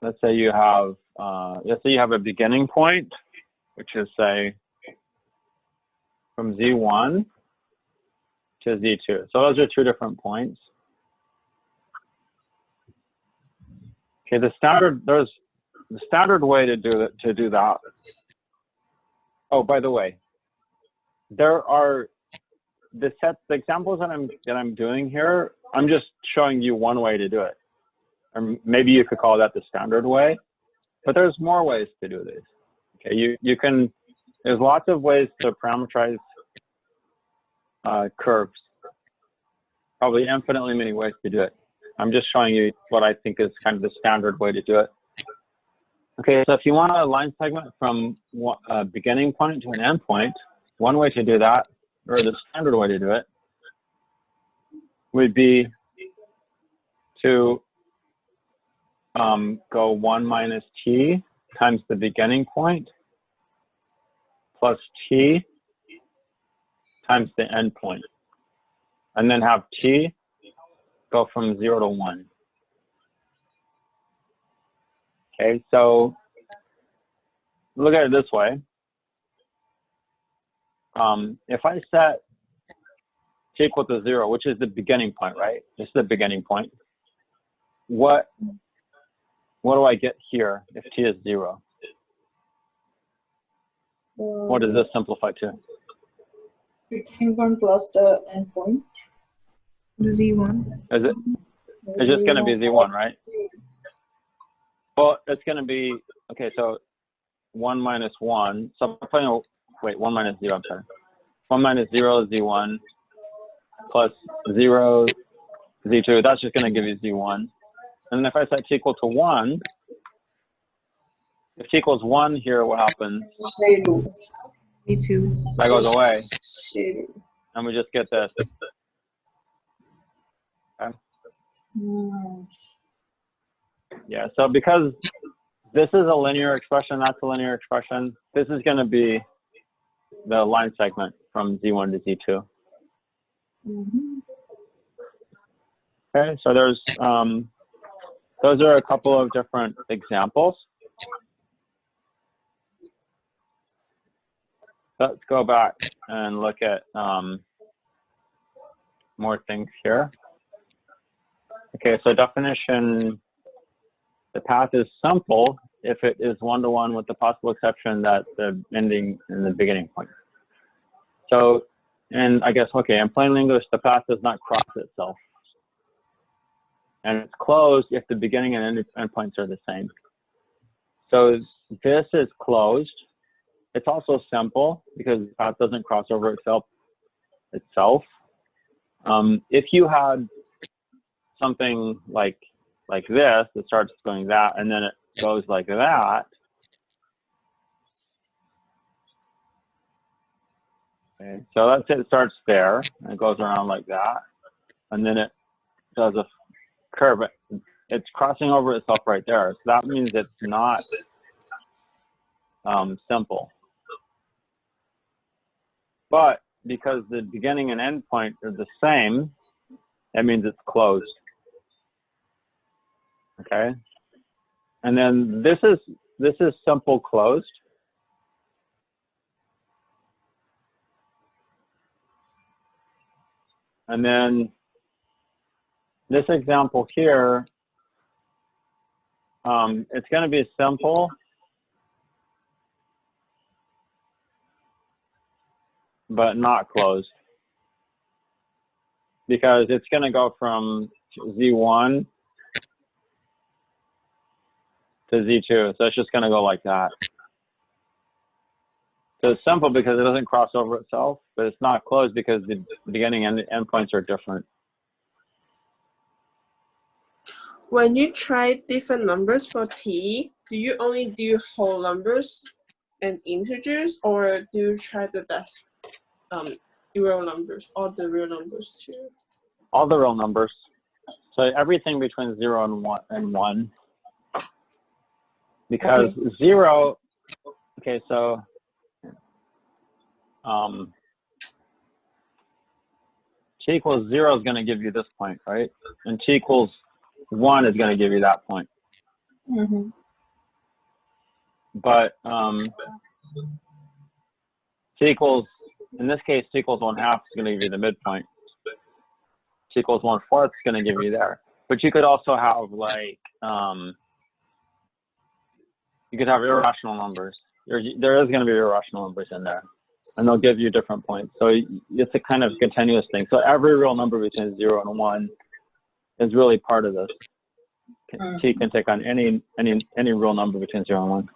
let's say you have a beginning point, which is say from Z1 to Z2. So those are 2 different points. Okay, the standard way to do that. Oh, by the way, there are the examples that I'm doing here. I'm just showing you one way to do it, or maybe you could call that the standard way. But there's more ways to do this. Okay, you can. There's lots of ways to parameterize curves. Probably infinitely many ways to do it. I'm just showing you what I think is kind of the standard way to do it. Okay, so if you want a line segment from a beginning point to an end point, one way to do that, or the standard way to do it, would be to go 1 minus t times the beginning point plus t times the end point, and then have t go from 0 to 1. Okay, so look at it this way. If I set t equal to 0, which is the beginning point, right? This is the beginning point. What do I get here if t is 0? What does this simplify to? Beginning point plus the endpoint. Z1. Is it? It's just going to be Z1, right? Well, it's going to be, okay, so 1 minus 1. So, wait, 1 minus 0, I'm sorry. 1 minus 0 is Z1 plus 0 Z2. That's just going to give you Z1. And then if I set t equal to 1, if t equals 1 here, what happens? Zero. Z2. That goes away. Zero. And we just get this. Okay. Yeah, so because this is a linear expression, that's a linear expression, this is going to be the line segment from Z1 to Z2. Okay, so there's, those are a couple of different examples. Let's go back and look at more things here. Okay, so definition, the path is simple if it is one-to-one with the possible exception that the ending and the beginning point. So, and I guess, okay, in plain English, the path does not cross itself. And it's closed if the beginning and end points are the same. So this is closed. It's also simple because the path doesn't cross over itself. If you had something like this, it starts going that, and then it goes like that. Okay, so let's say it starts there, and it goes around like that, and then it does a curve. It's crossing over itself right there. So that means it's not simple. But because the beginning and end point are the same, that means it's closed. Okay, and then this is simple closed. And then this example here, it's going to be simple, but not closed, because it's going to go from Z1 to Z2. So it's just going to go like that. So it's simple because it doesn't cross over itself, but it's not closed because the beginning and the end points are different. When you try different numbers for t, do you only do whole numbers and integers, or do you try the real numbers, or the real numbers too? All the real numbers. So everything between 0 and 1. Because Okay. 0, okay, so t equals 0 is going to give you this point, right? And t equals 1 is going to give you that point. Mm-hmm. But t equals, in this case, t equals 1/2 is going to give you the midpoint. T equals 1/4 is going to give you there. But you could also have like, you could have irrational numbers. There is going to be irrational numbers in there, and they'll give you different points. So it's a kind of continuous thing. So every real number between 0 and 1 is really part of this. T can take on any real number between 0 and 1.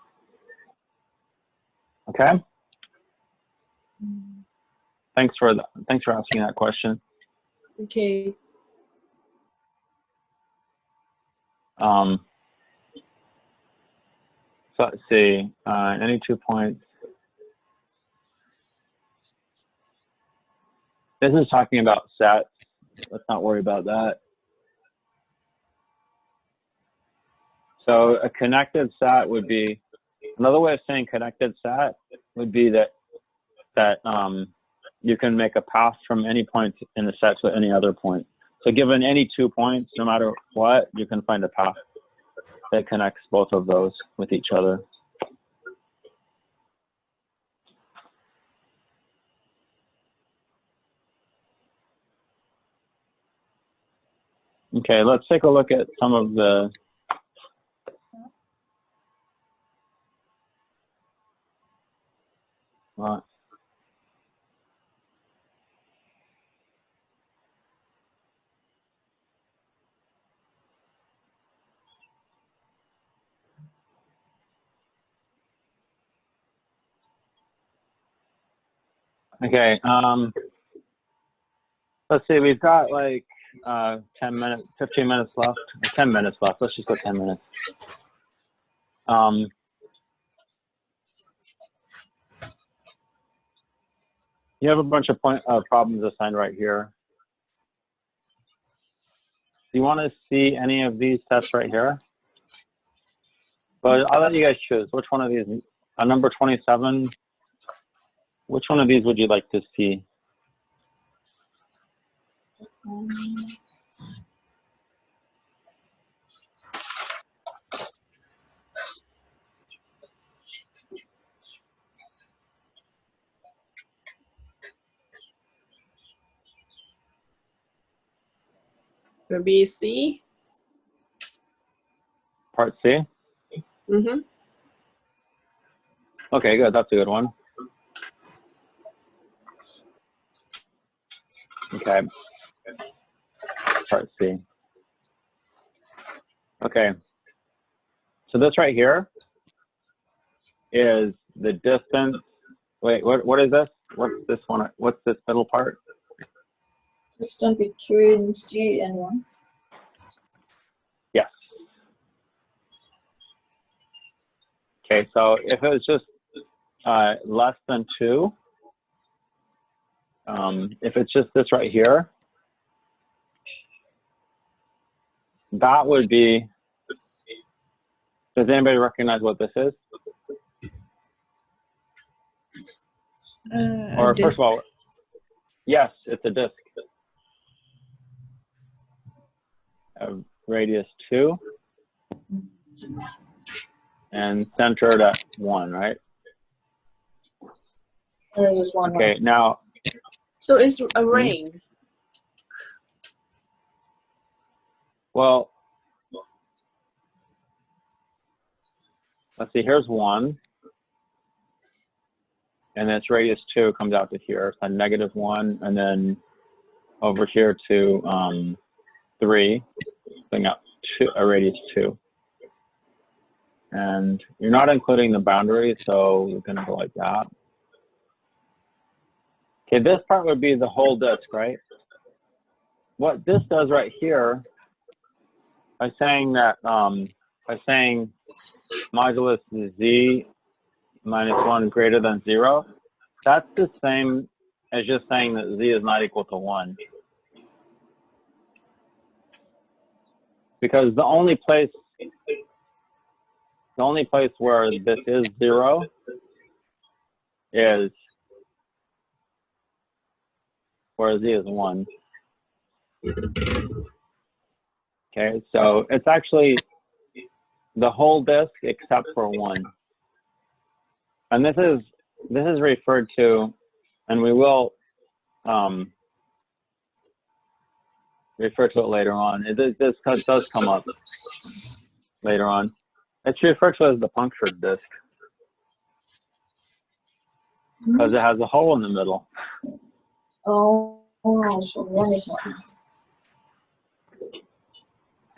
Okay. Thanks for asking that question. Okay. So let's see. Any 2 points. This is talking about sets. Let's not worry about that. So a connected set would be, another way of saying connected set would be that you can make a path from any point in the set to any other point. So given any 2 points, no matter what, you can find a path that connects both of those with each other. Okay, let's take a look at some of the Okay, let's see, we've got like 10 minutes, 15 minutes left, 10 minutes left. Let's just go 10 minutes. You have a bunch of problems assigned right here. Do you want to see any of these tests right here? But I'll let you guys choose. Which one of these, number 27, which one of these would you like to see? Maybe C. Part C? Mm-hmm. Okay, good. That's a good one. Okay. Part C. Okay. So this right here is the distance. Wait, what is this? What's this one? What's this middle part? Distance between G and 1. Yes. Okay, so if it was just less than 2, if it's just this right here, that would be, does anybody recognize what this is? Or first of all, yes, it's a disk. Radius 2 and centered at 1, right? There's one. Okay, now. So it's a ring. Well, let's see, here's 1. And then its radius 2 comes out to here. It's a -1, and then over here to 3, bring up a radius 2. And you're not including the boundary, so you're going to go like that. Okay, this part would be the whole disk, right? What this does right here, by saying that, modulus z minus 1 greater than 0, that's the same as just saying that z is not equal to 1. Because the only place where this is 0 is where z is 1. Okay, so it's actually the whole disk except for 1. And this is referred to, and we will refer to it later on. This does come up later on. It's referred to as the punctured disk because it has a hole in the middle. Oh, so 1 is 1.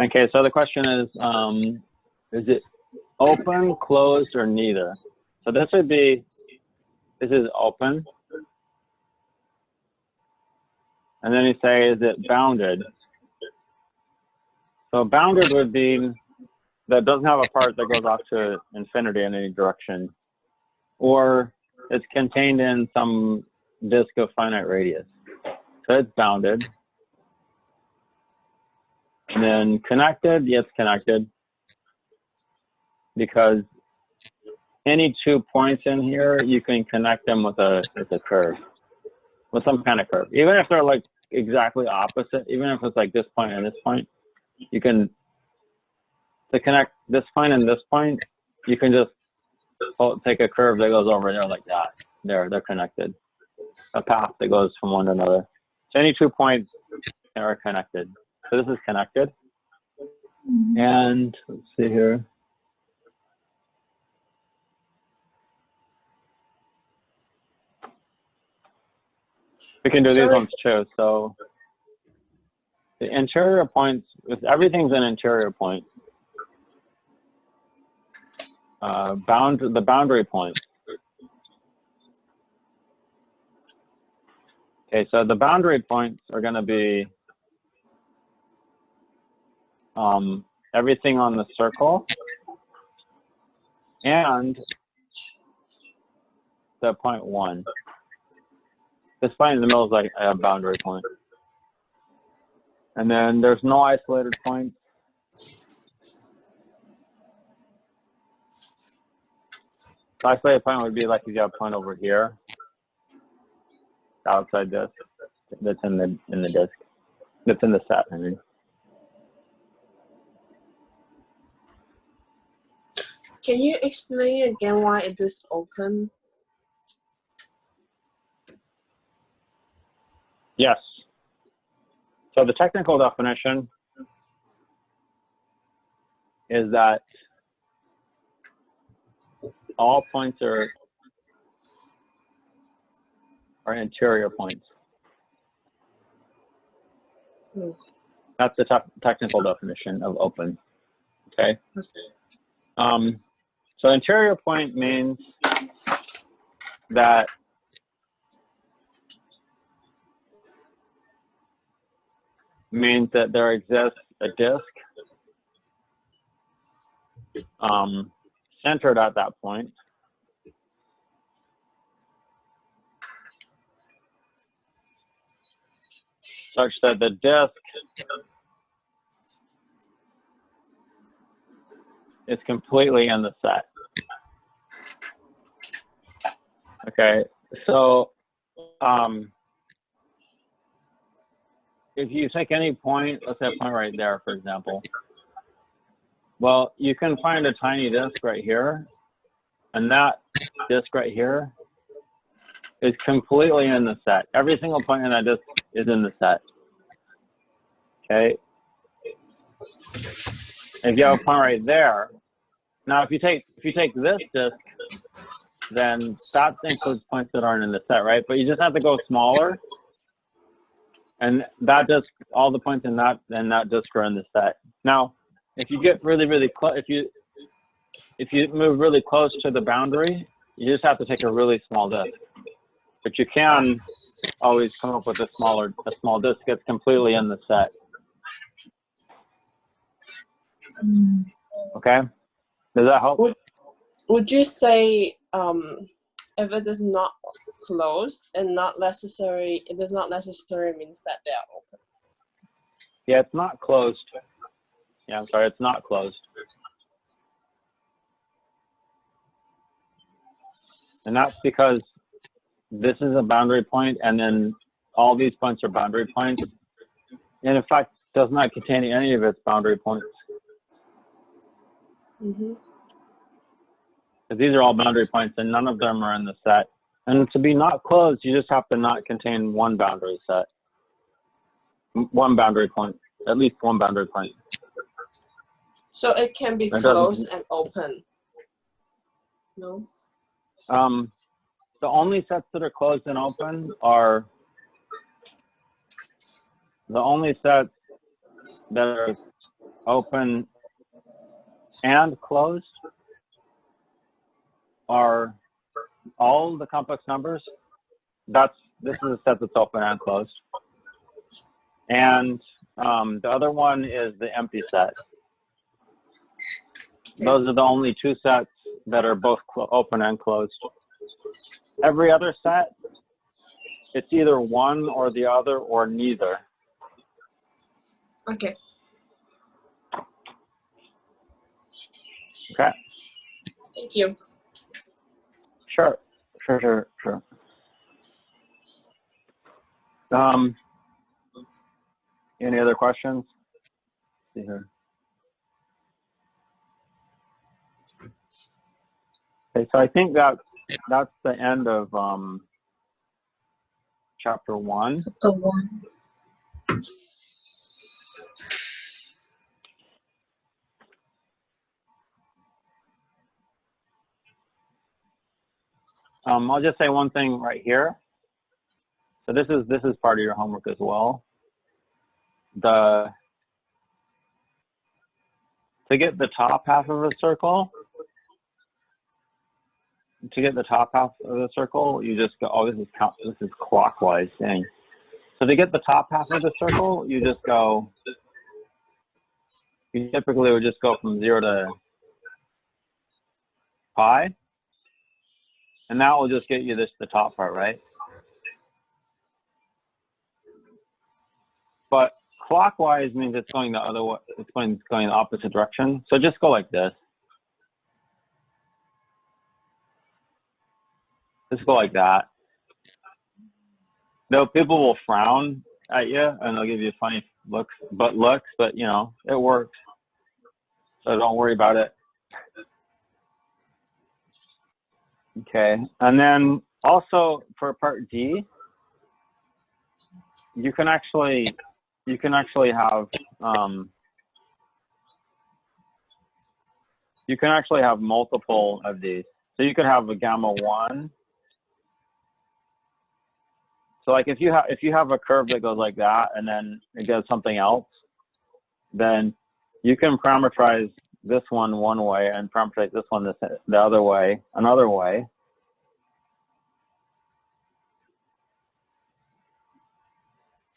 Okay, so the question is it open, closed, or neither? So this is open. And then you say, is it bounded? So bounded would be that doesn't have a part that goes off to infinity in any direction, or it's contained in some disk of finite radius. So it's bounded. And then connected, yes, connected, because any 2 points in here, you can connect them with a curve, with some kind of curve. Even if they're like exactly opposite, even if it's like this point and this point, you can, to connect this point and this point, you can just take a curve that goes over there like that. They're connected. A path that goes from one to another. So any 2 points are connected. So this is connected. And let's see here. We can do these ones too. So the interior points, everything's an interior point. The boundary points Okay, so the boundary points are going to be everything on the circle and the point 1. This point in the middle is like a boundary point. And then there's no isolated points. The isolated point would be like if you have a point over here, outside disk, that's in the disk, that's in the set, I mean. Can you explain again why it is open? Yes. So the technical definition is that all points are interior points. That's the technical definition of open. Okay. So interior point means that there exists a disk centered at that point, such that the disk is completely in the set. Okay, so if you take any point, let's say a point right there, for example, well, you can find a tiny disk right here, and that disk right here is completely in the set. Every single point in that disk is in the set. Okay. If you have a point right there, now if you take this disk, then that includes points that aren't in the set, right? But you just have to go smaller, and that disk, all the points in that disk are in the set. Now, if you get really, really close, if you move really close to the boundary, you just have to take a really small disk. But you can always come up with a small disk that's completely in the set. Okay, does that help? Would you say if it is not closed and not necessary, it does not necessarily means that they are open? Yeah, it's not closed. Yeah, I'm sorry, it's not closed. And that's because this is a boundary point, and then all these points are boundary points. And in fact, does not contain any of its boundary points. Mm-hmm. These are all boundary points, and none of them are in the set. And to be not closed, you just have to not contain one boundary set. One boundary point, at least one boundary point. So it can be closed and open. No? The only sets that are closed and open are the only sets that are open and closed are all the complex numbers. This is a set that's open and closed. And the other one is the empty set. Those are the only two sets that are both open and closed. Every other set, it's either one or the other or neither. Okay. Okay. Thank you. Sure. Any other questions? Let's see here. Okay, so I think that's the end of chapter 1. Chapter 1. I'll just say one thing right here. So this is part of your homework as well. To get the top half of a circle, you just go, oh, this is clockwise thing. So to get the top half of the circle, you just go, you typically would just go from 0 to pi, and that will just get you the top part, right? But clockwise means it's going the other way, it's going the opposite direction. So just go like this. Just go like that. Though people will frown at you and they'll give you funny looks, but you know, it works. So don't worry about it. Okay, and then also for part D, you can actually have multiple of these. So you could have a gamma 1. So like if you have a curve that goes like that and then it does something else, then you can parameterize this one way and parameterize this one the other way, another way.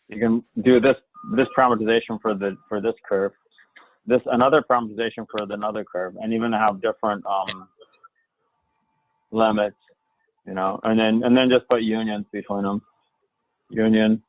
You can do this parameterization for this curve, another parameterization for another curve, and even have different limits, you know, and then just put unions between them. Union.